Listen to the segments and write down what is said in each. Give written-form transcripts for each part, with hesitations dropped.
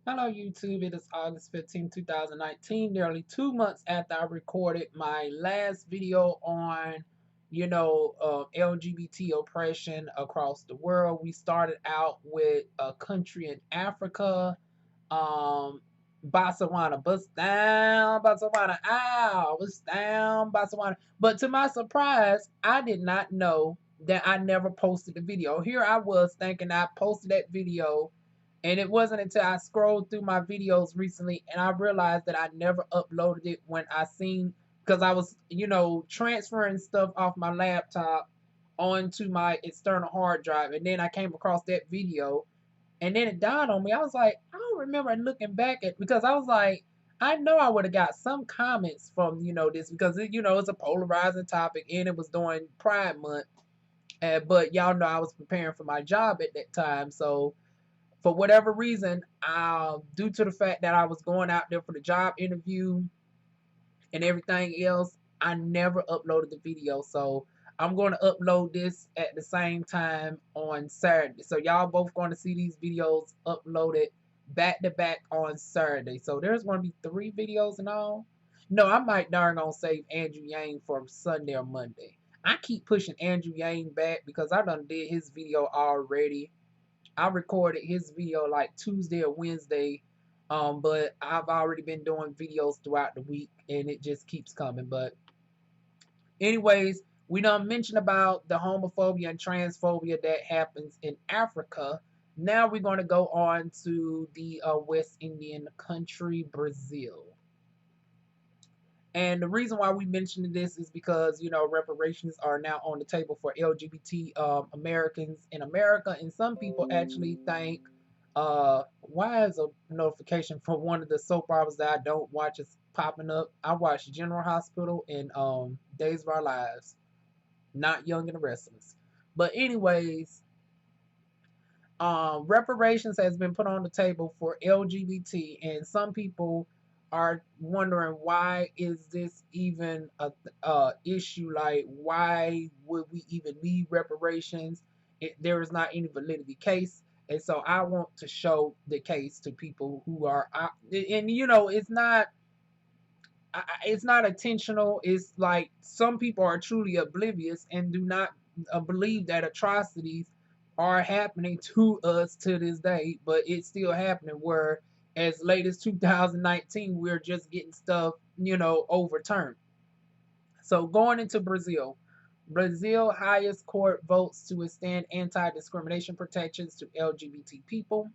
Hello YouTube, it is August 15, 2019, nearly 2 months after I recorded my last video on, LGBT oppression across the world. We started out with a country in Africa, um, Botswana, bust down, Botswana, ow, bust down, Botswana. But to my surprise, I did not know that I never posted the video. Here I was thinking I posted that video, and it wasn't until I scrolled through my videos recently and I realized that I never uploaded it when I seen, because I was, transferring stuff off my laptop onto my external hard drive. And then I came across that video, and then it dawned on me. I was like, I don't remember looking back at, because I was like, I know I would have got some comments from, this, because it's a polarizing topic and it was during Pride Month. But y'all know I was preparing for my job at that time. So for whatever reason, due to the fact that I was going out there for the job interview and everything else, I never uploaded the video. So I'm going to upload this at the same time on Saturday. So y'all both going to see these videos uploaded back to back on Saturday. So there's going to be 3 videos in all. No, I might darn gonna save Andrew Yang for Sunday or Monday. I keep pushing Andrew Yang back because I done did his video already. I recorded his video like Tuesday or Wednesday, but I've already been doing videos throughout the week, and it just keeps coming. But anyways, we done mentioned about the homophobia and transphobia that happens in Africa. Now we're going to go on to the West Indian country, Brazil. And the reason why we mentioned this is because, reparations are now on the table for LGBT Americans in America. And some people actually think, why is a notification from one of the soap operas that I don't watch is popping up? I watch General Hospital and Days of Our Lives, not Young and the Restless. But anyways, reparations has been put on the table for LGBT, and some people are wondering, why is this even a issue? Like, why would we even need reparations? There is not any validity case, and so I want to show the case to people who are, and it's not intentional. It's like some people are truly oblivious and do not believe that atrocities are happening to us to this day, but it's still happening. Where as late as 2019, we're just getting stuff, overturned. So going into Brazil, Brazil highest court votes to extend anti-discrimination protections to LGBT people.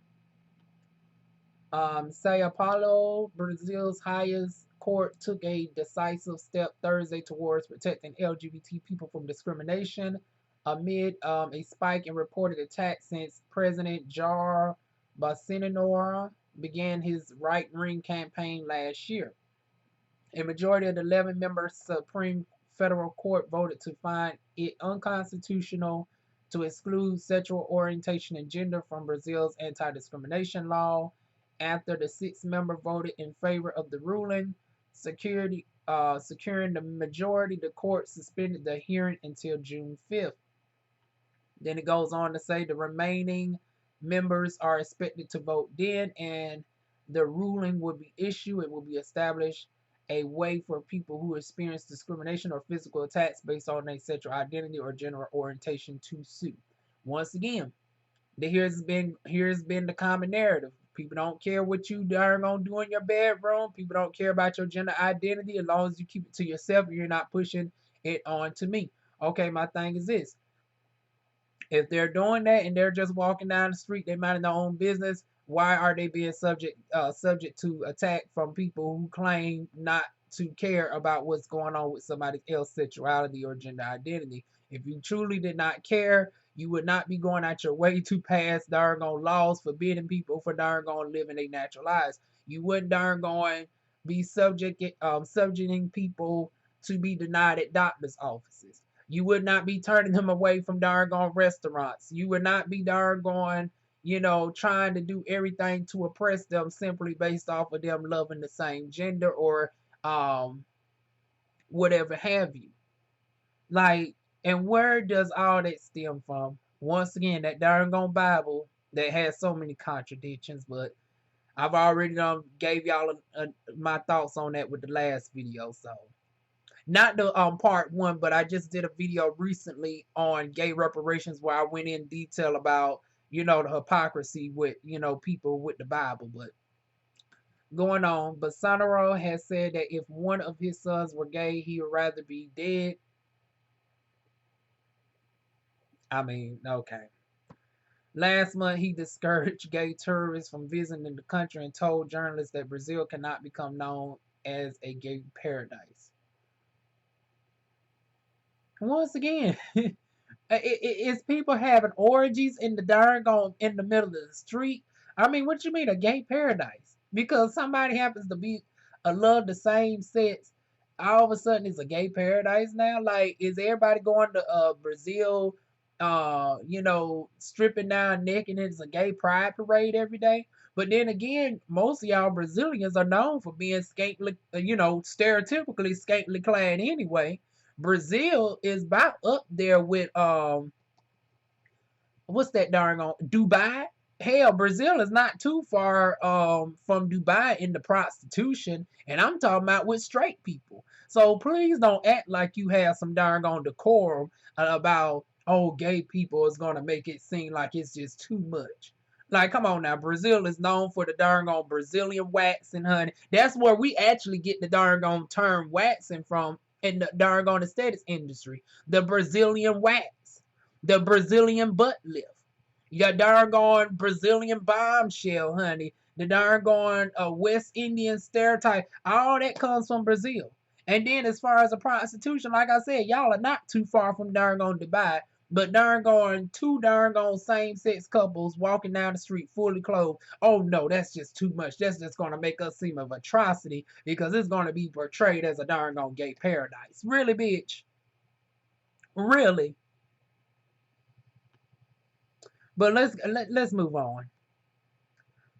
Sao Paulo, Brazil's highest court, took a decisive step Thursday towards protecting LGBT people from discrimination amid a spike in reported attacks since President Jair Bolsonaro began his right-wing campaign last year. A majority of the 11-member Supreme Federal Court voted to find it unconstitutional to exclude sexual orientation and gender from Brazil's anti-discrimination law. After the 6 member voted in favor of the ruling, securing the majority, the court suspended the hearing until June 5th. Then it goes on to say the remaining members are expected to vote then, and the ruling will be issued. It will be established a way for people who experience discrimination or physical attacks based on their sexual identity or gender orientation to sue. Once again, here's been the common narrative. People don't care what you darn gonna do in your bedroom. People don't care about your gender identity as long as you keep it to yourself and you're not pushing it on to me. Okay, my thing is this: if they're doing that and they're just walking down the street, they minding their own business, why are they being subject to attack from people who claim not to care about what's going on with somebody else's sexuality or gender identity? If you truly did not care, you would not be going out your way to pass darn on laws forbidding people for darn going living their natural lives. You wouldn't darn going be subjecting people to be denied at doctors' offices. You would not be turning them away from doggone restaurants. You would not be doggone, trying to do everything to oppress them simply based off of them loving the same gender or whatever have you. Like, and where does all that stem from? Once again, that doggone Bible that has so many contradictions, but I've already gave y'all my thoughts on that with the last video. So not the part one, but I just did a video recently on gay reparations where I went in detail about, you know, the hypocrisy with, you know, people with the Bible. But going on, Bolsonaro has said that if one of his sons were gay, he would rather be dead. I mean, okay. Last month, he discouraged gay tourists from visiting the country and told journalists that Brazil cannot become known as a gay paradise. Once again, it's people having orgies in the darn in the middle of the street. I mean, what you mean a gay paradise? Because somebody happens to be love the same sex, all of a sudden it's a gay paradise now. Like, is everybody going to Brazil, you know, stripping down naked and it's a gay pride parade every day? But then again, most of y'all Brazilians are known for being scantily, you know, stereotypically scantily clad anyway. Brazil is about up there with what's that darn on Dubai? Hell, Brazil is not too far from Dubai in the prostitution, and I'm talking about with straight people. So please don't act like you have some darn on decorum about, oh, gay people is gonna make it seem like it's just too much. Like, come on now, Brazil is known for the darn on Brazilian waxing, honey. That's where we actually get the darn on term waxing from in the darn on aesthetics industry. The Brazilian wax, the Brazilian butt lift, your darn on Brazilian bombshell, honey. The darn on West Indian stereotype. All that comes from Brazil. And then as far as the prostitution, like I said, y'all are not too far from darn on Dubai. But darn on two darn on same sex couples walking down the street fully clothed. Oh no, that's just too much. That's just gonna make us seem of atrocity because it's gonna be portrayed as a darn on gay paradise. Really, bitch? Really? But let's move on.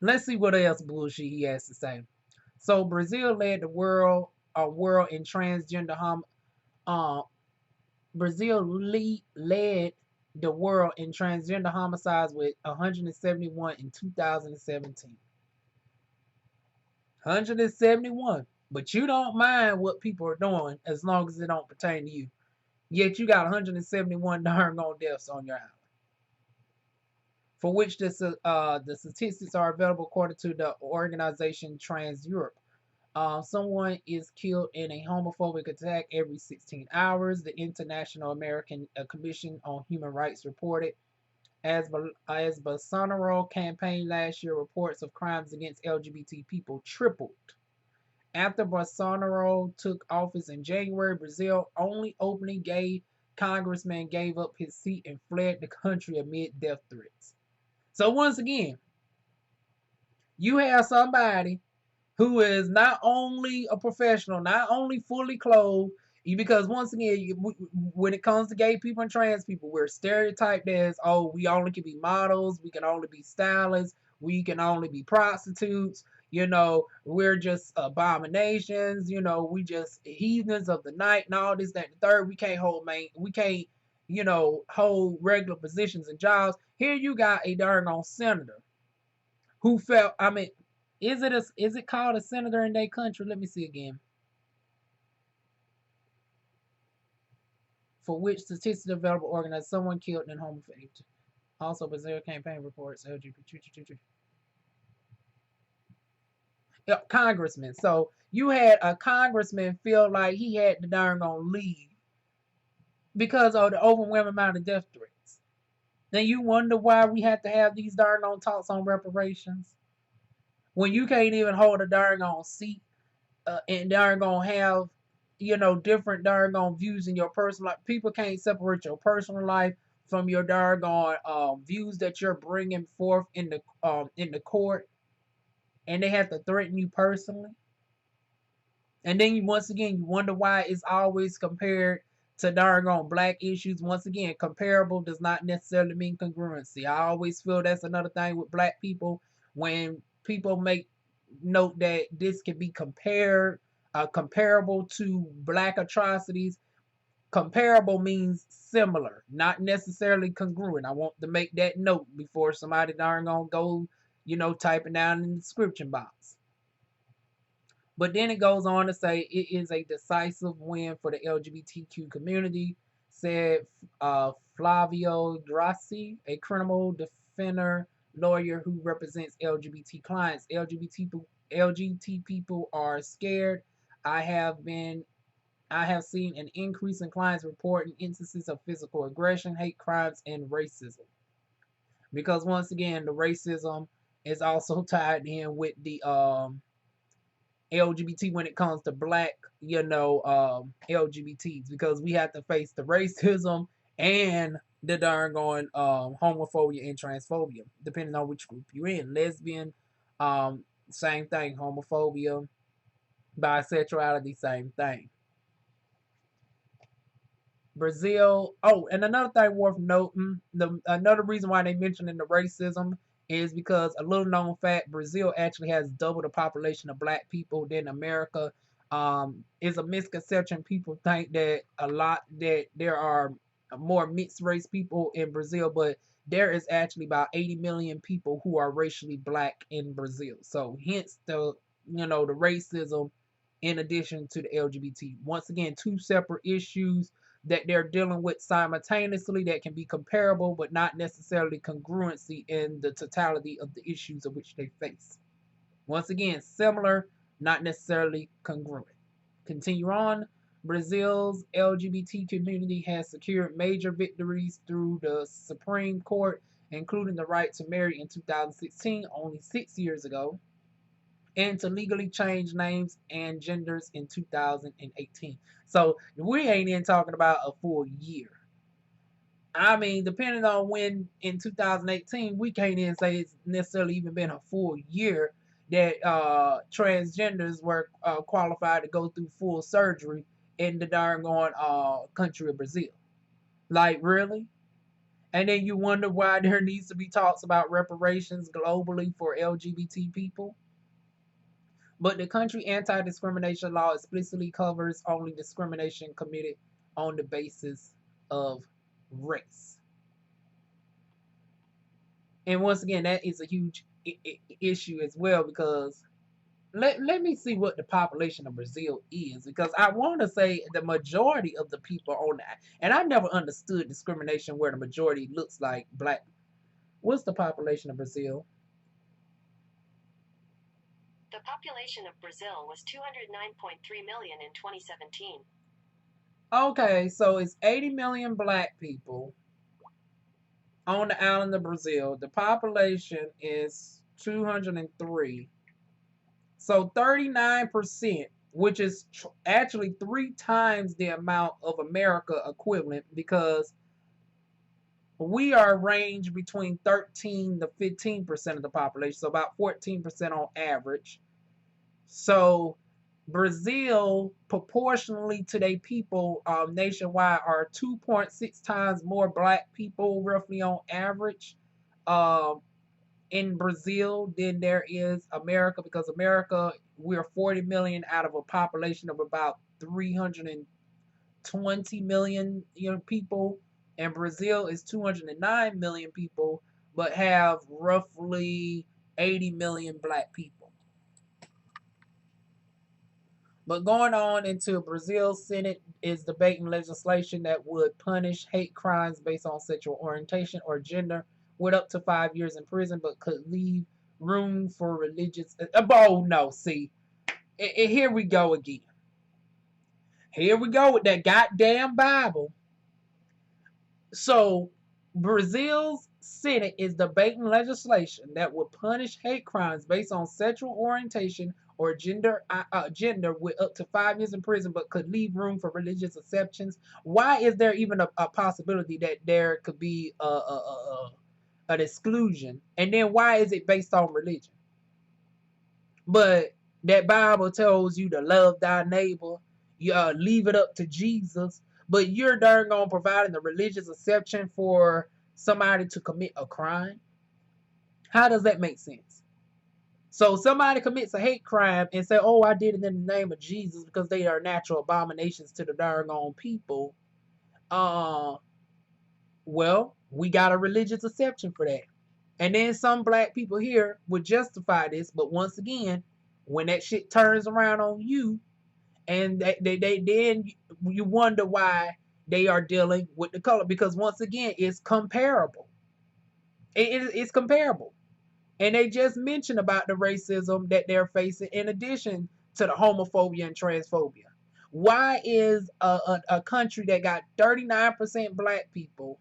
Let's see what else bullshit he has to say. So Brazil led the world in transgender uh Brazil led the world in transgender homicides with 171 in 2017. 171. But you don't mind what people are doing as long as it don't pertain to you. Yet you got 171 darn on deaths on your island, for which the statistics are available according to the organization Trans Europe. Someone is killed in a homophobic attack every 16 hours, the International American Commission on Human Rights reported. As Bolsonaro campaign last year, reports of crimes against LGBT people tripled. After Bolsonaro took office in January, Brazil only openly gay congressman gave up his seat and fled the country amid death threats. So once again, you have somebody who is not only a professional, not only fully clothed, because once again, when it comes to gay people and trans people, we're stereotyped as, oh, we only can be models, we can only be stylists, we can only be prostitutes, you know, we're just abominations, you know, we just heathens of the night and all this, that, and the third. We can't, you know, hold regular positions and jobs. Here you got a darn on senator who felt, I mean, is it called a senator in their country? Let me see again. For which statistics available organized someone killed in homophobic. Also, Brazil campaign reports LGBT. Congressman. So you had a congressman feel like he had to darn on leave because of the overwhelming amount of death threats. Then you wonder why we have to have these darn on talks on reparations when you can't even hold a darn on seat and darn gonna have, you know, different darn on views in your personal life. People can't separate your personal life from your darn on views that you're bringing forth in the court, and they have to threaten you personally. And then once again, you wonder why it's always compared to darn on black issues. Once again, comparable does not necessarily mean congruency. I always feel that's another thing with black people. When people make note that this can be comparable to black atrocities, comparable means similar, not necessarily congruent. I want to make that note before somebody darn gonna go, typing down in the description box. But then it goes on to say it is a decisive win for the LGBTQ community, said Flavio Grassi, a criminal defender lawyer who represents LGBT clients. LGBT people are scared. I have been I have seen an increase in clients reporting instances of physical aggression, hate crimes, and racism. Because once again, the racism is also tied in with the LGBT when it comes to black, LGBTs, because we have to face the racism and the darn going homophobia and transphobia, depending on which group you're in. Lesbian, same thing. Homophobia, bisexuality, same thing. Brazil. Oh, and another thing worth noting, another reason why they mentioned in the racism is because a little known fact, Brazil actually has double the population of black people than America. It's a misconception. People think that there are more mixed race people in Brazil, but there is actually about 80 million people who are racially black in Brazil. So hence the racism in addition to the LGBT. Once again, two separate issues that they're dealing with simultaneously that can be comparable but not necessarily congruency in the totality of the issues of which they face. Once again, similar, not necessarily congruent. Continue on. Brazil's LGBT community has secured major victories through the Supreme Court, including the right to marry in 2016, only 6 years ago, and to legally change names and genders in 2018. So we ain't even talking about a full year. I mean, depending on when in 2018, we can't even say it's necessarily even been a full year that transgenders were qualified to go through full surgery in the darn going country of Brazil. Like, really? And then you wonder why there needs to be talks about reparations globally for LGBT people. But the country anti-discrimination law explicitly covers only discrimination committed on the basis of race. And once again, that is a huge issue as well, because let me see what the population of Brazil is, because I want to say the majority of the people on that, and I never understood discrimination where the majority looks like black. What's the population of Brazil? The population of Brazil was 209.3 million in 2017. Okay, so it's 80 million black people on the island of Brazil. The population is 203. So 39%, which is actually 3 times the amount of America equivalent, because we are ranged between 13 to 15% of the population, so about 14% on average. So Brazil, proportionally to their people nationwide, are 2.6 times more black people, roughly on average, in Brazil than there is America, because America, we're 40 million out of a population of about 320 million people, and Brazil is 209 million people, but have roughly 80 million black people. But going on into Brazil's Senate is debating legislation that would punish hate crimes based on sexual orientation or gender with up to 5 years in prison, but could leave room for religious. Oh no, see, here we go again. Here we go with that goddamn Bible. So Brazil's Senate is debating legislation that would punish hate crimes based on sexual orientation or gender with up to 5 years in prison, but could leave room for religious exceptions. Why is there even a possibility that there could be an exclusion? And then why is it based on religion? But that Bible tells you to love thy neighbor, you leave it up to Jesus, but you're darn gonna providing the religious exception for somebody to commit a crime. How does that make sense? So somebody commits a hate crime and say, "Oh, I did it in the name of Jesus," because they are natural abominations to the darn own people. Well, we got a religious exception for that. And then some black people here would justify this, but once again, when that shit turns around on you, and they then you wonder why they are dealing with the color, because once again, it's comparable. It's comparable. And they just mentioned about the racism that they're facing in addition to the homophobia and transphobia. Why is a country that got 39% black people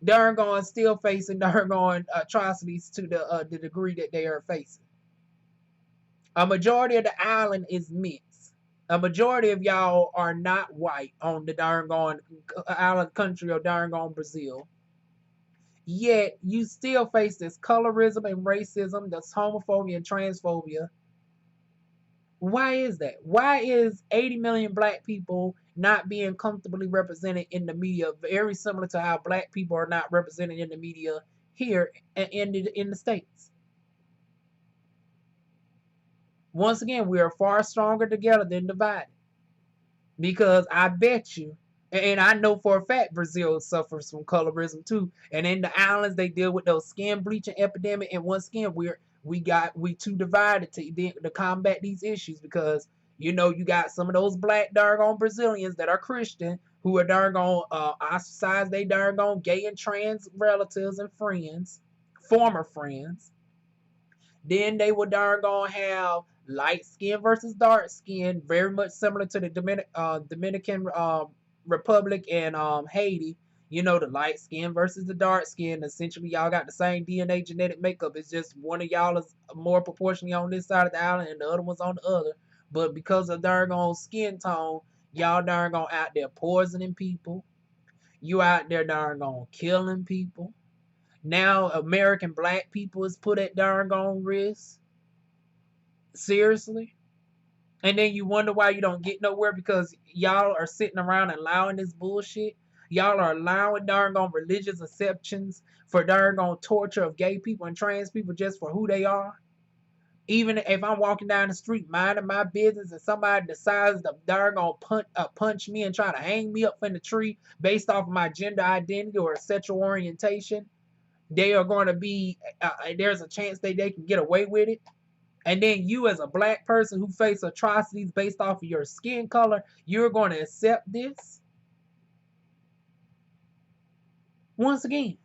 darn going still facing darn going atrocities to the degree that they are facing? A majority of the island is mixed. A majority of y'all are not white on the darn going island country of darn going Brazil. Yet you still face this colorism and racism, this homophobia and transphobia. Why is that? Why is 80 million black people not being comfortably represented in the media, very similar to how black people are not represented in the media here in the States? Once again, we are far stronger together than divided. Because I bet you, and I know for a fact Brazil suffers from colorism too. And in the islands, they deal with those skin bleaching epidemic. And once again, we too divided to combat these issues, because you got some of those black darn Brazilians that are Christian who are darn ostracize they darn gay and trans relatives and friends, former friends. Then they would darn have light skin versus dark skin, very much similar to the Dominican Republic and Haiti. The light skin versus the dark skin. Essentially, y'all got the same DNA genetic makeup. It's just one of y'all is more proportionally on this side of the island and the other one's on the other. But because of darn skin tone, y'all darn out there poisoning people. You out there darn killing people. Now American black people is put at darn risk. Seriously? And then you wonder why you don't get nowhere, because y'all are sitting around and allowing this bullshit. Y'all are allowing darn religious exceptions for darn torture of gay people and trans people just for who they are. Even if I'm walking down the street minding my business and somebody decides to darn punch me and try to hang me up in the tree based off of my gender identity or sexual orientation, they are going to be, there's a chance they can get away with it. And then you, as a black person who face atrocities based off of your skin color, you're going to accept this? Once again,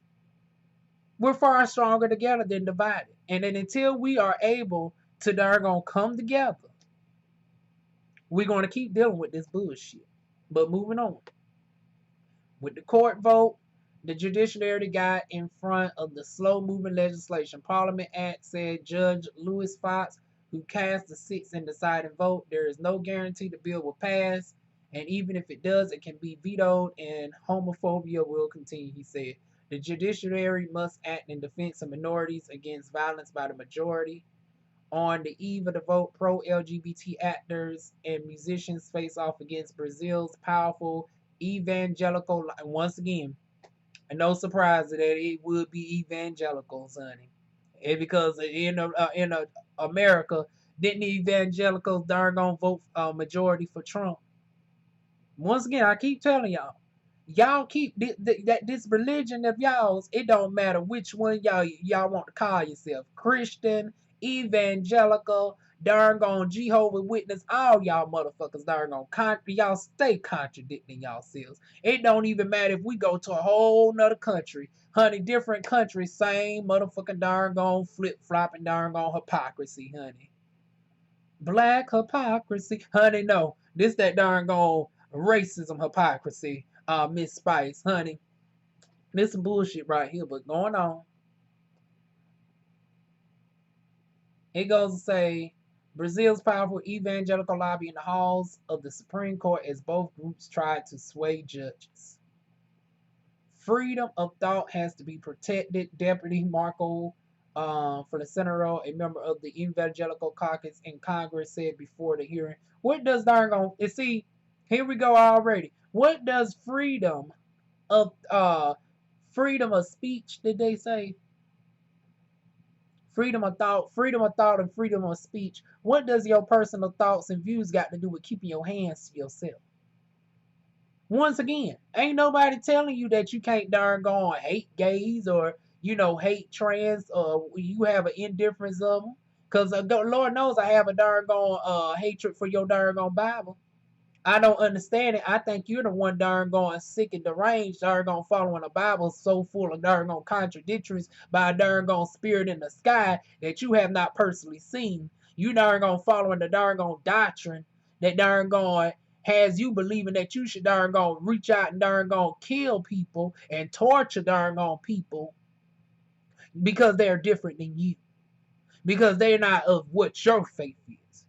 we're far stronger together than divided. And then until we are able to darn come together, we're going to keep dealing with this bullshit. But moving on. With the court vote, the judiciary got in front of the slow-moving legislation. Parliament Act said Judge Louis Fox, who cast the 6th and deciding vote, there is no guarantee the bill will pass, and even if it does, it can be vetoed, and homophobia will continue, he said. The judiciary must act in defense of minorities against violence by the majority. On the eve of the vote, pro-LGBT actors and musicians face off against Brazil's powerful evangelical, once again, and no surprise that it would be evangelicals, honey. Because in America, didn't the evangelicals darn vote majority for Trump? Once again, I keep telling y'all keep this religion of y'all's. It don't matter which one y'all want to call yourself, Christian, evangelical, darn Jehovah's Witness, all y'all motherfuckers darn y'all stay contradicting yourselves. It don't even matter if we go to a whole nother country, honey, different countries, same motherfucking darn flip-flopping darn hypocrisy, honey. Black hypocrisy, honey, no, this that darn racism hypocrisy, Miss Spice, honey. This some bullshit right here, but going on. It goes to say, Brazil's powerful evangelical lobby in the halls of the Supreme Court as both groups tried to sway judges. Freedom of thought has to be protected, Deputy Marco for the Senate, a member of the Evangelical Caucus in Congress, said before the hearing. What does darn see, here we go already. What does freedom of speech, did they say? Freedom of thought, and freedom of speech. What does your personal thoughts and views got to do with keeping your hands to yourself? Once again, ain't nobody telling you that you can't darn hate gays or hate trans, you have an indifference of them. Because Lord knows I have a darn gone hatred for your darn gone Bible. I don't understand it. I think you're the one darn going sick and deranged, darn gone following a Bible so full of darn gone contradictories by a darn gone spirit in the sky that you have not personally seen. You darn gone following the darn gone doctrine that darn gone has you believing that you should darn gone reach out and darn gone kill people and torture darn gone people because they're different than you. Because they're not of what your faith is.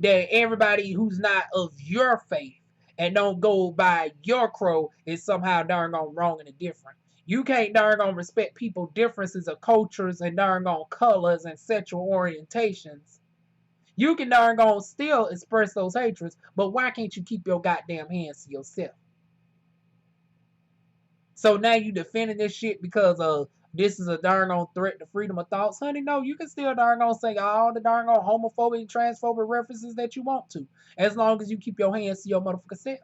That everybody who's not of your faith and don't go by your crow is somehow darn on wrong and indifferent. You can't darn on respect people differences of cultures and darn on colors and sexual orientations. You can darn on still express those hatreds, but why can't you keep your goddamn hands to yourself? So now you defending this shit because this is a darn on threat to freedom of thoughts, honey. No, you can still darn on say all the darn on homophobic and transphobic references that you want to, as long as you keep your hands to your motherfucking self.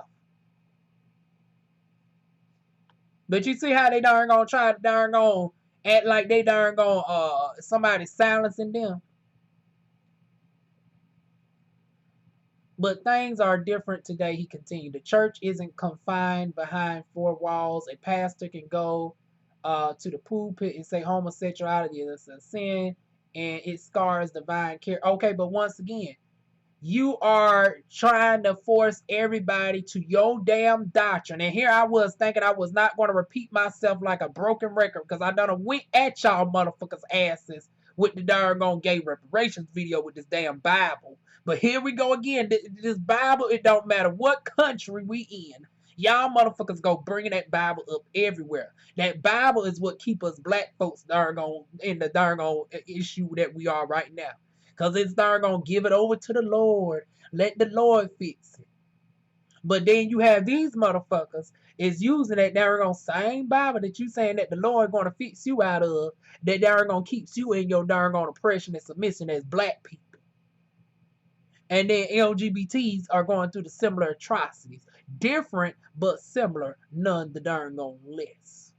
But you see how they darn on try to darn on act like they darn on somebody silencing them. But things are different today, he continued. The church isn't confined behind four walls. A pastor can go to the pulpit and say homosexuality is a sin and it scars divine care. Okay, but once again, you are trying to force everybody to your damn doctrine. And here I was thinking I was not going to repeat myself like a broken record because I done went at y'all motherfuckers asses with the darn gay reparations video with this damn Bible. But here we go again. This Bible, it don't matter what country we in. Y'all motherfuckers go bringing that Bible up everywhere. That Bible is what keep us black folks in the darn issue that we are right now. Because it's darn gonna give it over to the Lord. Let the Lord fix it. But then you have these motherfuckers is using that darn gonna same Bible that you saying that the Lord gonna fix you out of, that darn gonna keeps you in your darn gonna oppression and submission as black people. And then LGBTs are going through the similar atrocities. Different, but similar, none the darn gone less.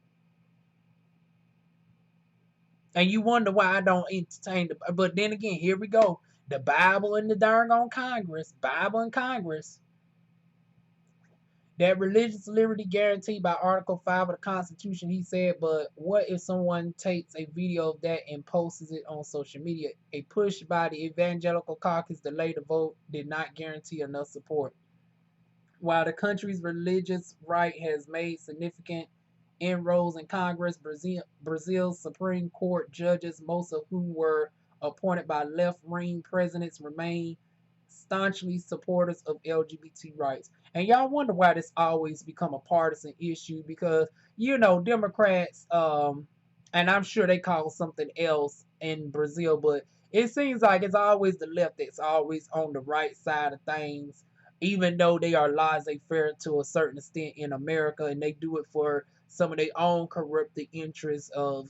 And you wonder why I don't entertain the. But then again, here we go. The Bible and the darn on Congress. Bible and Congress. That religious liberty guaranteed by Article 5 of the Constitution, he said, but what if someone takes a video of that and posts it on social media? A push by the evangelical caucus delay the vote did not guarantee enough support. While the country's religious right has made significant inroads in Congress, Brazil's Supreme Court judges, most of whom were appointed by left-wing presidents, remain staunchly supporters of LGBT rights. And y'all wonder why this always become a partisan issue because, Democrats, and I'm sure they call something else in Brazil, but it seems like it's always the left that's always on the right side of things, even though they are laissez-faire to a certain extent in America, and they do it for some of their own corrupted interests of,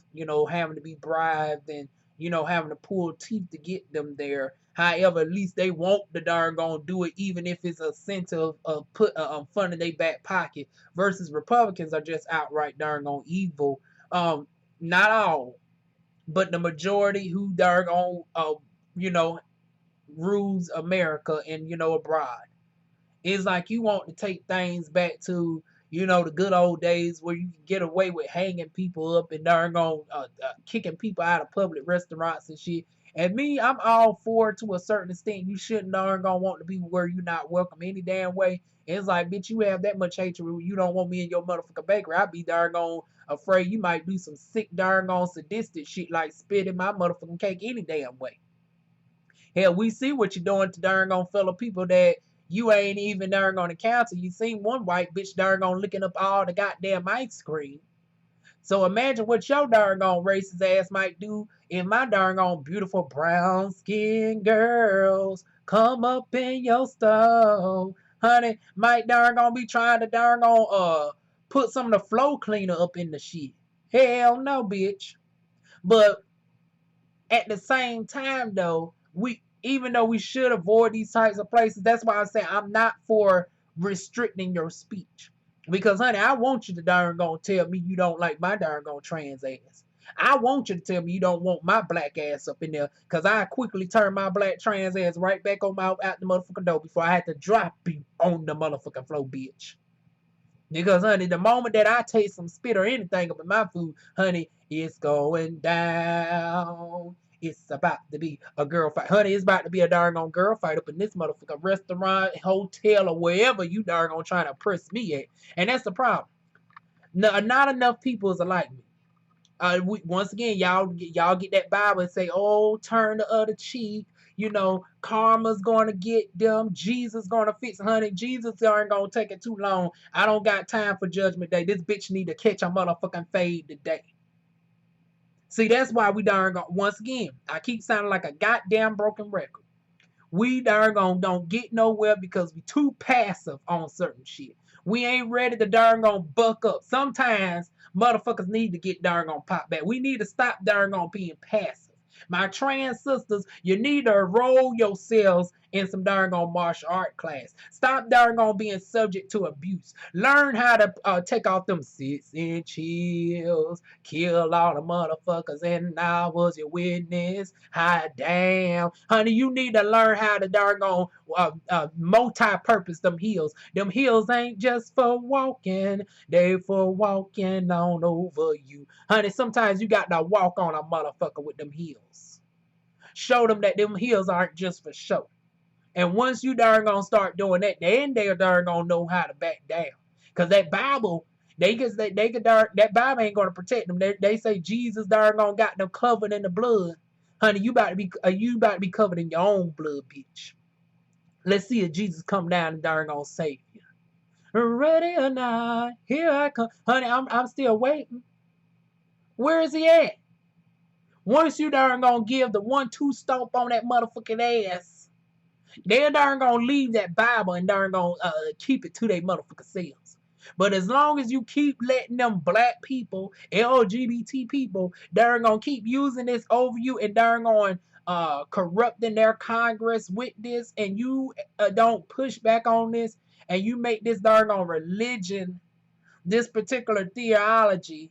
having to be bribed and, having to pull teeth to get them there. However, at least they want the darn gonna do it, even if it's a sense of put fun in their back pocket. Versus Republicans are just outright darn gone evil. Not all, but the majority who darn gone, rules America and abroad. It's like you want to take things back to the good old days where you can get away with hanging people up and darn gone kicking people out of public restaurants and shit. And me, I'm all for it to a certain extent. You shouldn't darn gonna want to be where you're not welcome any damn way. And it's like, bitch, you have that much hatred. You don't want me in your motherfucking bakery. I'd be darn gone afraid you might do some sick darn gone sadistic shit like spit in my motherfucking cake any damn way. Hell, we see what you're doing to darn gone fellow people that you ain't even darn gonna encounter. You seen one white bitch darn gone licking up all the goddamn ice cream. So imagine what your darn gone racist ass might do if my darn gone beautiful brown skinned girls come up in your stove. Honey, might darn gonna be trying to darn gone put some of the flow cleaner up in the shit. Hell no, bitch. But at the same time though, even though we should avoid these types of places, that's why I say I'm not for restricting your speech. Because, honey, I want you to darn gonna tell me you don't like my darn gonna trans ass. I want you to tell me you don't want my black ass up in there, because I quickly turn my black trans ass right back on my out the motherfucking door before I had to drop you on the motherfucking floor, bitch. Because, honey, the moment that I taste some spit or anything up in my food, honey, it's going down. It's about to be a girl fight. Honey, it's about to be a darn on girl fight up in this motherfucking restaurant, hotel, or wherever you darn on trying to press me at. And that's the problem. No, not enough people is like me. Once again, y'all get that Bible and say, "Oh, turn the other cheek." You know, karma's gonna get them. Jesus gonna fix, honey. Jesus aren't gonna take it too long. I don't got time for Judgment Day. This bitch need to catch a motherfucking fade today. See, that's why we darn gonna. Once again, I keep sounding like a goddamn broken record. We darn gonna don't get nowhere because we too passive on certain shit. We ain't ready to darn gonna buck up. Sometimes motherfuckers need to get darn gonna pop back. We need to stop darn gonna being passive. My trans sisters, you need to enroll yourselves in some darn gonna martial art class. Stop darn gonna being subject to abuse. Learn how to take off them 6-inch heels, kill all the motherfuckers, and I was your witness. Hot damn, honey, you need to learn how to darn gonna multi-purpose them heels. Them heels ain't just for walking, they for walking on over you. Honey, sometimes you got to walk on a motherfucker with them heels. Show them that them heels aren't just for show. And once you darn gonna start doing that, then they darn gonna know how to back down. Cause that Bible, that Bible ain't gonna protect them. They say Jesus darn gonna got them covered in the blood. Honey, you about to be covered in your own blood, bitch. Let's see if Jesus come down and darn gonna save you. Ready or not, here I come. Honey, I'm still waiting. Where is he at? Once you darn gonna give the 1-2 stomp on that motherfucking ass, they darn gonna leave that Bible and darn gonna keep it to their motherfucking selves. But as long as you keep letting them black people, LGBT people, darn gonna keep using this over you and darn going corrupting their Congress with this, and you don't push back on this, and you make this darn on religion, this particular theology,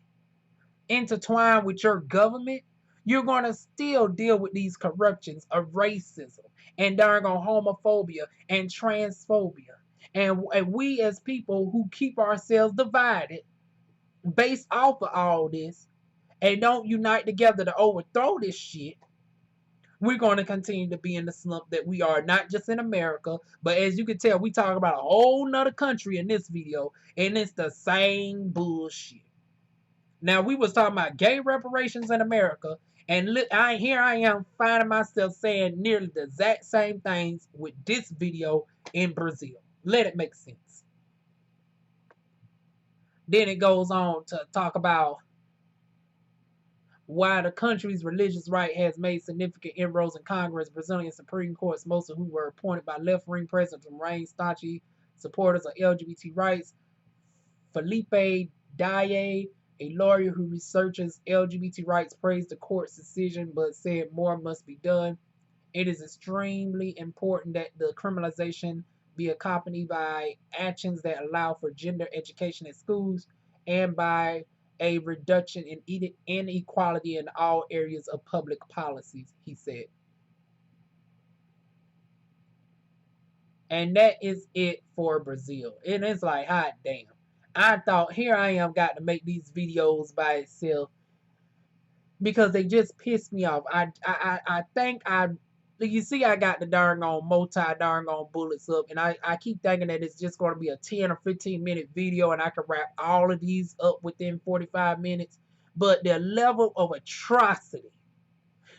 intertwined with your government, you're going to still deal with these corruptions of racism and darn on homophobia and transphobia. And we as people who keep ourselves divided based off of all this and don't unite together to overthrow this shit, we're going to continue to be in the slump that we are, not just in America, but as you can tell, we talk about a whole nother country in this video, and it's the same bullshit. Now, we was talking about gay reparations in America, and here I am finding myself saying nearly the exact same things with this video in Brazil. Let it make sense. Then it goes on to talk about why the country's religious right has made significant inroads in Congress. Brazilian Supreme Courts, most of whom were appointed by left-wing presidents from remain staunchy supporters of LGBT rights. Felipe Daye, a lawyer who researches LGBT rights, praised the court's decision but said more must be done. It is extremely important that the criminalization be accompanied by actions that allow for gender education in schools and by a reduction in inequality in all areas of public policies, he said. And that is it for Brazil. And it's like, hot damn. I thought, here I am, got to make these videos by itself because they just pissed me off. I think you see, I got the darn on darn on bullets up, and I keep thinking that it's just going to be a 10 or 15 minute video and I can wrap all of these up within 45 minutes. But the level of atrocity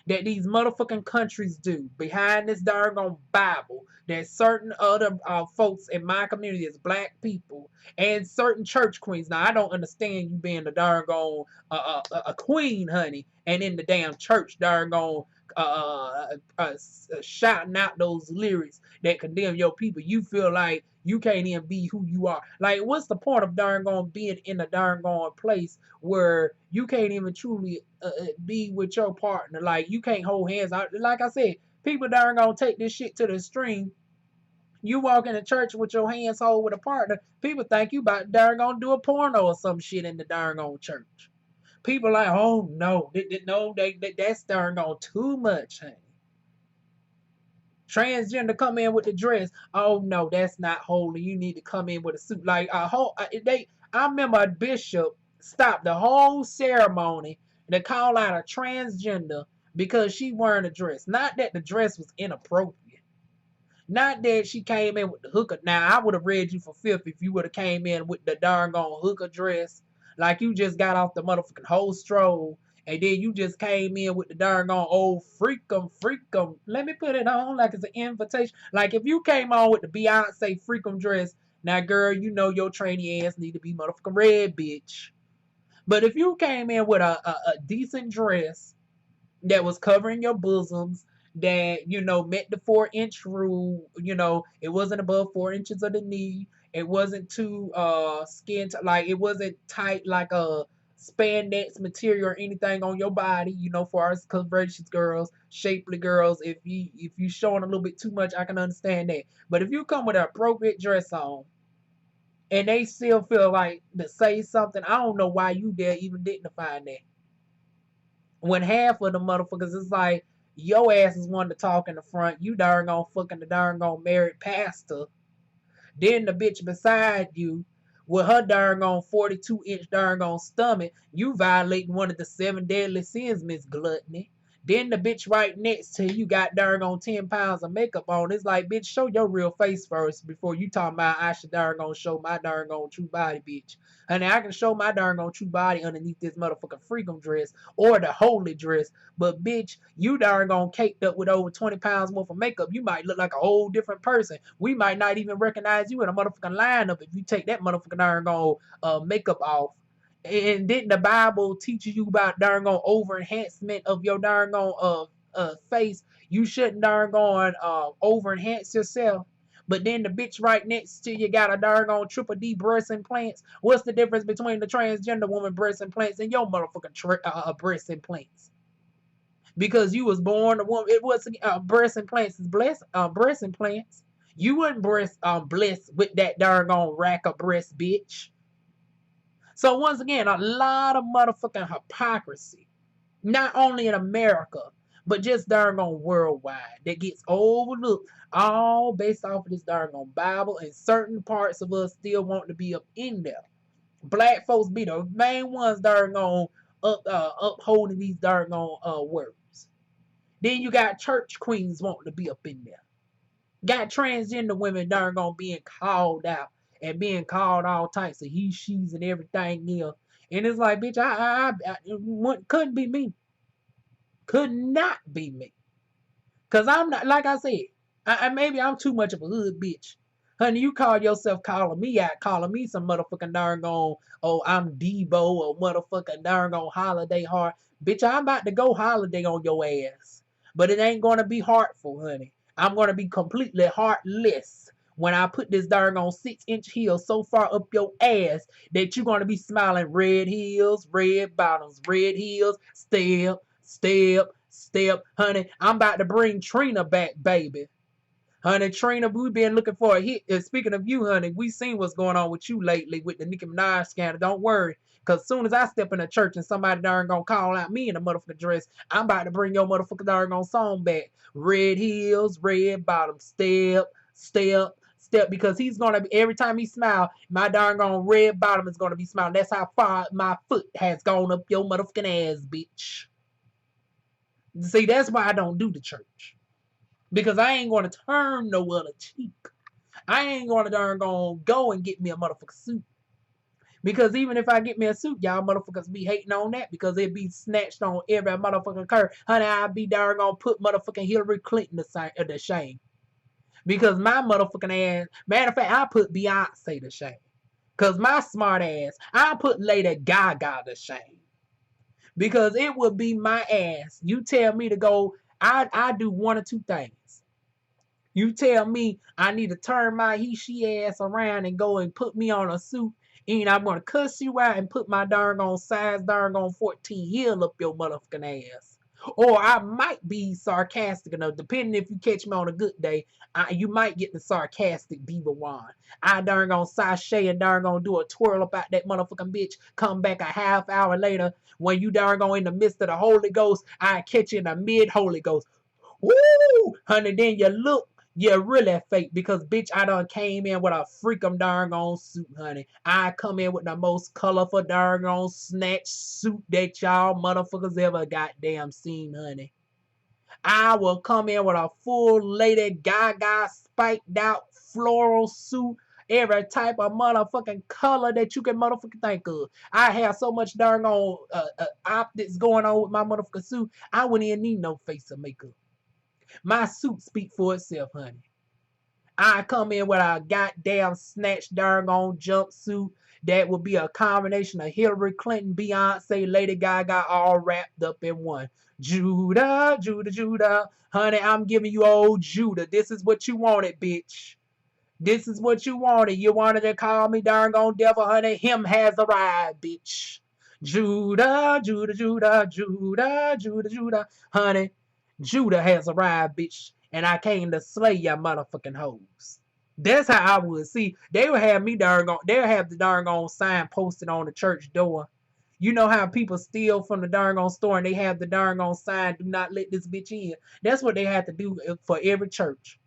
that these motherfucking countries do behind this darn on Bible, that certain other folks in my community as black people and certain church queens. Now, I don't understand you being a darn on a queen, honey, and in the damn church darn on shouting out those lyrics that condemn your people. You feel like you can't even be who you are. Like, what's the point of darn on being in a darn on place where you can't even truly be with your partner? Like, you can't hold hands. Like I said, people darn gonna take this shit to the extreme. You walk in the church with your hands hold with a partner, people think you about darn gonna do a porno or some shit in the darn on church. People like, oh no, no, that's darn on too much, honey. Transgender come in with the dress. Oh no, that's not holy. You need to come in with a suit. Like a whole, I remember a bishop stopped the whole ceremony to call out a transgender because she wearing a dress. Not that the dress was inappropriate. Not that she came in with the hooker. Now I would have read you for fifth if you would have came in with the darn gone hooker dress, like you just got off the motherfucking whole stroll, and then you just came in with the darn gone old freakum. Let me put it on like it's an invitation. Like if you came on with the Beyonce freakum dress, now girl, you know your trainee ass need to be motherfucking red, bitch. But if you came in with a decent dress that was covering your bosoms, that met the 4-inch rule. It wasn't above 4 inches of the knee. It wasn't too like it wasn't tight like a spandex material or anything on your body. For us curvaceous girls, shapely girls, if you showing a little bit too much, I can understand that. But if you come with an appropriate dress on and they still feel like to say something, I don't know why you dare even dignify that. When half of the motherfuckers is like, your ass is one to talk in the front, you darn gone fucking the darn gone married pastor. Then the bitch beside you with her darn gone 42-inch darn gone stomach, you violating one of the 7 deadly sins, Miss Gluttony. Then the bitch right next to you got darn on 10 pounds of makeup on. It's like, bitch, show your real face first before you talking about I should darn gonna show my darn gone true body, bitch. Honey, I can show my darn gone true body underneath this motherfucking freakum dress or the holy dress. But bitch, you darn gone caked up with over 20 pounds worth of makeup. You might look like a whole different person. We might not even recognize you in a motherfucking lineup if you take that motherfucking darn gone makeup off. And didn't the Bible teach you about darn on over enhancement of your darn on face? You shouldn't darn on over enhance yourself. But then the bitch right next to you got a darn on triple D breast implants. What's the difference between the transgender woman breast implants and your motherfucking breast implants? Because you was born a woman, it was breast implants is breast implants. You wasn't blessed with that darn on rack of breast, bitch. So once again, a lot of motherfucking hypocrisy, not only in America, but just darn on worldwide, that gets overlooked, all based off of this darn on Bible, and certain parts of us still want to be up in there. Black folks be the main ones darn on upholding these darn on words. Then you got church queens wanting to be up in there. Got transgender women darn on being called out and being called all types of he, she's, and everything else. And it's like, bitch, couldn't be me. Could not be me. Because I'm not, like I said, maybe I'm too much of a hood bitch. Honey, you call yourself calling me out, calling me some motherfucking darn gone, oh, I'm Debo or motherfucking darn gone holiday heart. Bitch, I'm about to go holiday on your ass. But it ain't going to be heartful, honey. I'm going to be completely heartless when I put this darn on 6-inch heel so far up your ass that you're going to be smiling red heels, red bottoms, red heels, step. Honey, I'm about to bring Trina back, baby. Honey, Trina, we've been looking for a hit. And speaking of you, honey, we seen what's going on with you lately with the Nicki Minaj scandal. Don't worry. Because as soon as I step in a church and somebody darn gonna call out me in a motherfucking dress, I'm about to bring your motherfucking darn gone song back. Red heels, red bottom, step. Because he's gonna be, every time he smile, my darn gone red bottom is gonna be smiling. That's how far my foot has gone up your motherfucking ass, bitch. See, that's why I don't do the church. Because I ain't gonna turn no other cheek. I ain't gonna darn gonna go and get me a motherfucking suit. Because even if I get me a suit, y'all motherfuckers be hating on that because it be snatched on every motherfucking curve. Honey, I be darn gonna put motherfucking Hillary Clinton to shame. Because my motherfucking ass, matter of fact, I put Beyonce to shame. Because my smart ass, I put Lady Gaga to shame. Because it would be my ass. You tell me to go, I do one or two things. You tell me I need to turn my he, she ass around and go and put me on a suit, and I'm going to cuss you out and put my darn on size darn on 14 heel up your motherfucking ass. Or I might be sarcastic enough, depending if you catch me on a good day. You might get the sarcastic DivaWuan. I darn gonna sashay and darn gonna do a twirl about that motherfucking bitch. Come back a half hour later when you darn go in the midst of the Holy Ghost. I catch you in the mid Holy Ghost. Woo! Honey, then you look, you're really fake because, bitch, I done came in with a freakum darn on suit, honey. I come in with the most colorful darn on snatch suit that y'all motherfuckers ever goddamn seen, honey. I will come in with a full Lady Gaga spiked out floral suit. Every type of motherfucking color that you can motherfucking think of. I have so much darn on optics going on with my motherfucking suit. I wouldn't even need no face of makeup. My suit speak for itself, honey. I come in with a goddamn snatch darn on jumpsuit that would be a combination of Hillary Clinton, Beyonce, Lady Gaga, all wrapped up in one. Judah, Judah, Judah. Honey, I'm giving you old Judah. This is what you wanted, bitch. This is what you wanted. You wanted to call me darn on devil, honey. Him has arrived, bitch. Judah, Judah, Judah, Judah, Judah, Judah. Honey, Judah has arrived, bitch. And I came to slay your motherfucking hoes. That's how I would see. They would have me darn on. They'll have the darn on sign posted on the church door. You know how people steal from the darn on store and they have the darn on sign, do not let this bitch in. That's what they have to do for every church.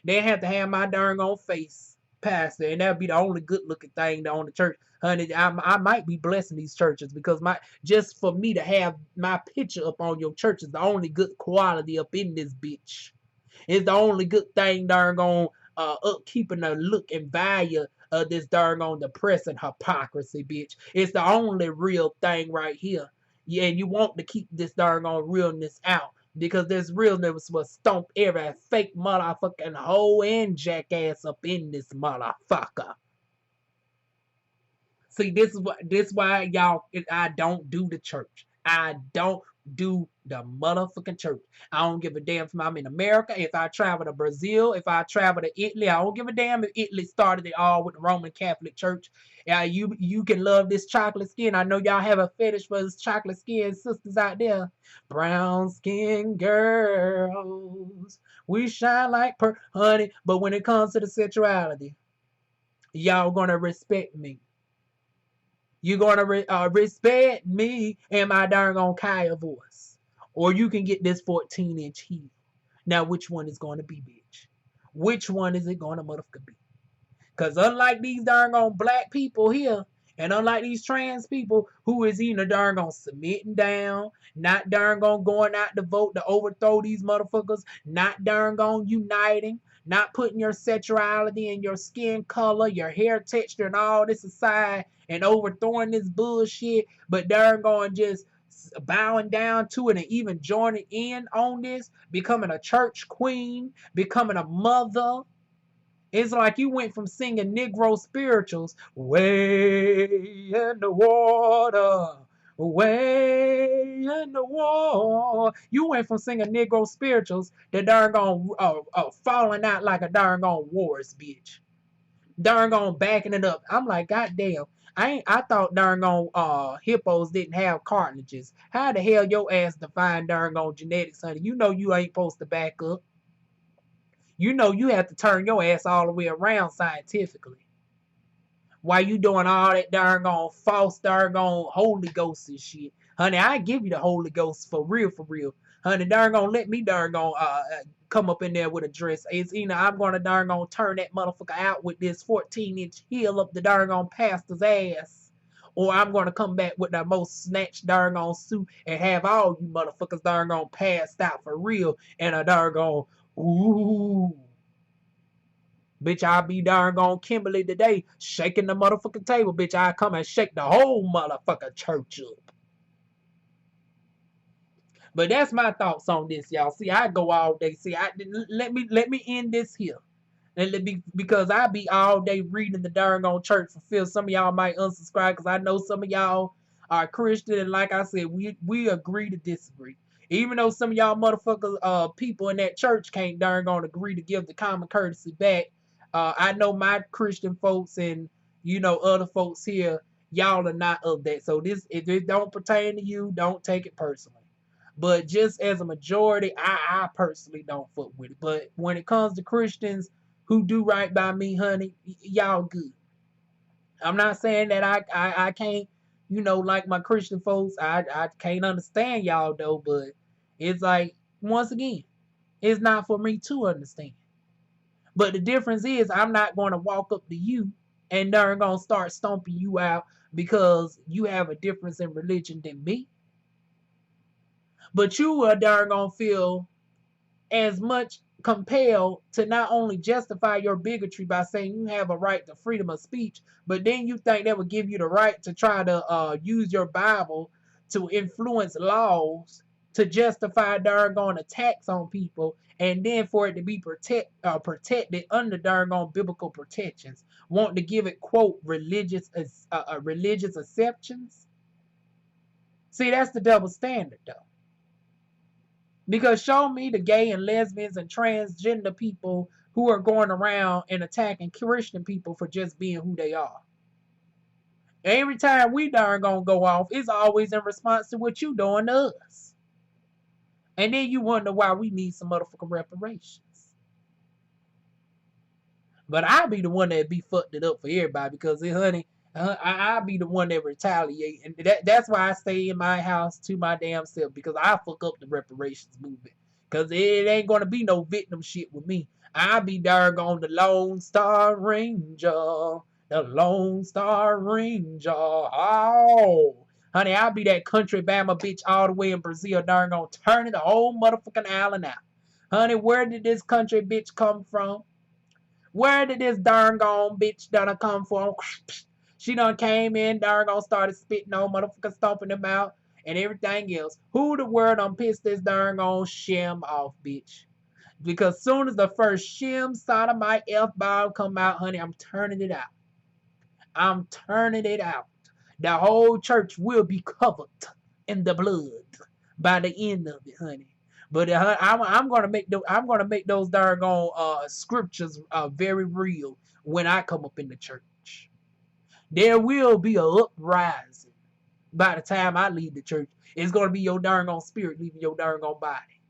They have to have my darn on face pastor, and that'll be the only good looking thing on the church. Honey, I might be blessing these churches because just for me to have my picture up on your church is the only good quality up in this bitch. It's the only good thing darn on upkeeping the look and value of this darn on depressing hypocrisy, bitch. It's the only real thing right here. Yeah, and you want to keep this darn on realness out because this realness will stomp every fake motherfucking hoe and jackass up in this motherfucker. See, this why y'all I don't do the church. I don't do the motherfucking church. I don't give a damn if I'm in America, if I travel to Brazil, if I travel to Italy. I don't give a damn if Italy started it all with the Roman Catholic Church. You can love this chocolate skin. I know y'all have a fetish for this chocolate skin sisters out there. Brown skin girls. We shine like honey. But when it comes to the sexuality, y'all gonna respect me. You're gonna respect me and my darn on Kaya voice. Or you can get this 14-inch heel. Now, which one is gonna be, bitch? Which one is it gonna motherfucker be? Because unlike these darn on black people here, and unlike these trans people who is either darn on submitting down, not darn on going out to vote to overthrow these motherfuckers, not darn on uniting, not putting your sexuality and your skin color, your hair texture, and all this aside and overthrowing this bullshit, but darn on just bowing down to it and even joining in on this, becoming a church queen, becoming a mother. It's like you went from singing Negro spirituals, way in the water, way in the water. You went from singing Negro spirituals to darn on falling out like a darn on wars, bitch. Darn on backing it up. I'm like, goddamn. I thought darn on hippos didn't have cartilages. How the hell your ass define darn on genetics, honey? You know you ain't supposed to back up. You know you have to turn your ass all the way around scientifically. Why you doing all that darn on false darn on Holy Ghost and shit? Honey, I give you the Holy Ghost for real, for real. Honey, darn on let me darn on come up in there with a dress. It's either I'm gonna darn on turn that motherfucker out with this 14-inch heel up the darn on pastor's ass. Or I'm gonna come back with the most snatched darn on suit and have all you motherfuckers darn on passed out for real and a darn on ooh. Bitch, I'll be darn gone Kimberly today, shaking the motherfucking table. Bitch, I come and shake the whole motherfucking church up. But that's my thoughts on this, y'all. See, I go all day. See, let me end this here. And because I be all day reading the darn on church for fear some of y'all might unsubscribe because I know some of y'all are Christian and like I said, we agree to disagree. Even though some of y'all motherfuckers people in that church can't darn gonna agree to give the common courtesy back. I know my Christian folks and other folks here, y'all are not of that. So if it don't pertain to you, don't take it personally. But just as a majority, I personally don't fuck with it. But when it comes to Christians who do right by me, honey, y'all good. I'm not saying that I can't, like my Christian folks, I can't understand y'all though, but it's like, once again, it's not for me to understand. But the difference is I'm not going to walk up to you and they're going to start stomping you out because you have a difference in religion than me. But you are darn going to feel as much compelled to not only justify your bigotry by saying you have a right to freedom of speech, but then you think that would give you the right to try to use your Bible to influence laws to justify darn attacks on people, and then for it to be protected under darn biblical protections, want to give it quote religious exceptions. See, that's the double standard though. Because show me the gay and lesbians and transgender people who are going around and attacking Christian people for just being who they are. Every time we darn gonna go off, it's always in response to what you doing to us. And then you wonder why we need some motherfucking reparations. But I be the one that be fucked it up for everybody because, honey, I be the one that retaliate. And that's why I stay in my house to my damn self, because I fuck up the reparations movement. Because it ain't going to be no victim shit with me. I be darn the Lone Star Ranger. The Lone Star Ranger. Oh. Honey, I'll be that country Bama bitch all the way in Brazil, darn gonna turn the whole motherfucking island out. Honey, where did this country bitch come from? Where did this darn gone bitch done come from? She done came in, darn gone started spitting on motherfuckers, stomping them out, and everything else. Who the word done pissed this darn gone shim off, bitch? Because soon as the first shim sodomite F-bomb come out, honey, I'm turning it out. I'm turning it out. The whole church will be covered in the blood by the end of it, honey. But I'm gonna make those darn scriptures very real when I come up in the church. There will be a uprising by the time I leave the church. It's gonna be your darn spirit leaving your darn body.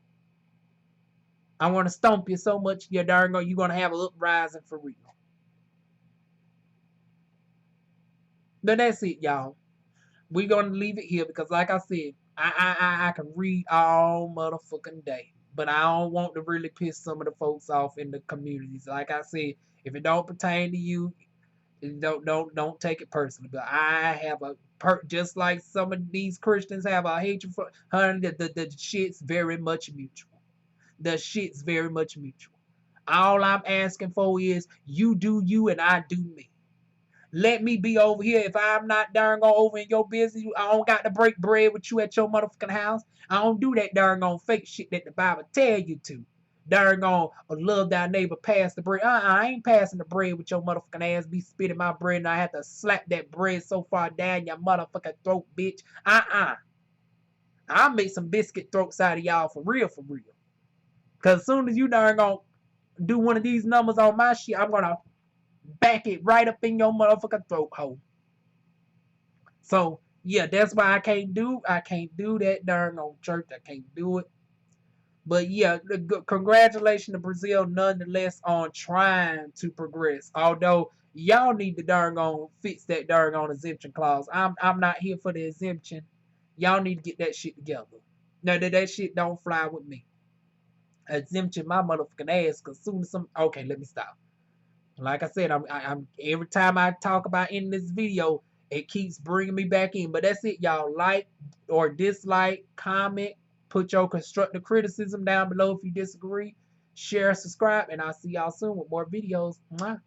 I want to stomp you so much you're gonna have an uprising for real. But that's it, y'all. We're gonna leave it here because, like I said, I can read all motherfucking day, but I don't want to really piss some of the folks off in the communities. Like I said, if it don't pertain to you, don't take it personally. But I have just like some of these Christians have a hatred for, honey. The shit's very much mutual. The shit's very much mutual. All I'm asking for is you do you and I do me. Let me be over here. If I'm not darn gone over in your business, I don't got to break bread with you at your motherfucking house. I don't do that darn gone fake shit that the Bible tell you to. Darn gone love thy neighbor, pass the bread. I ain't passing the bread with your motherfucking ass. Be spitting my bread and I have to slap that bread so far down your motherfucking throat, bitch. I'll make some biscuit throats out of y'all for real, for real. Cause as soon as you darn gonna do one of these numbers on my shit, I'm gonna back it right up in your motherfucking throat hole. So yeah, that's why I can't do that darn old church. I can't do it. But yeah, congratulations to Brazil nonetheless on trying to progress. Although y'all need to darn on fix that darn on exemption clause. I'm not here for the exemption. Y'all need to get that shit together. No, that shit don't fly with me. Exemption my motherfucking ass, cause soon as okay, let me stop. Like I said, I'm every time I talk about in this video, it keeps bringing me back in. But that's it, y'all. Like or dislike, comment, put your constructive criticism down below if you disagree. Share, subscribe, and I'll see y'all soon with more videos. Mwah.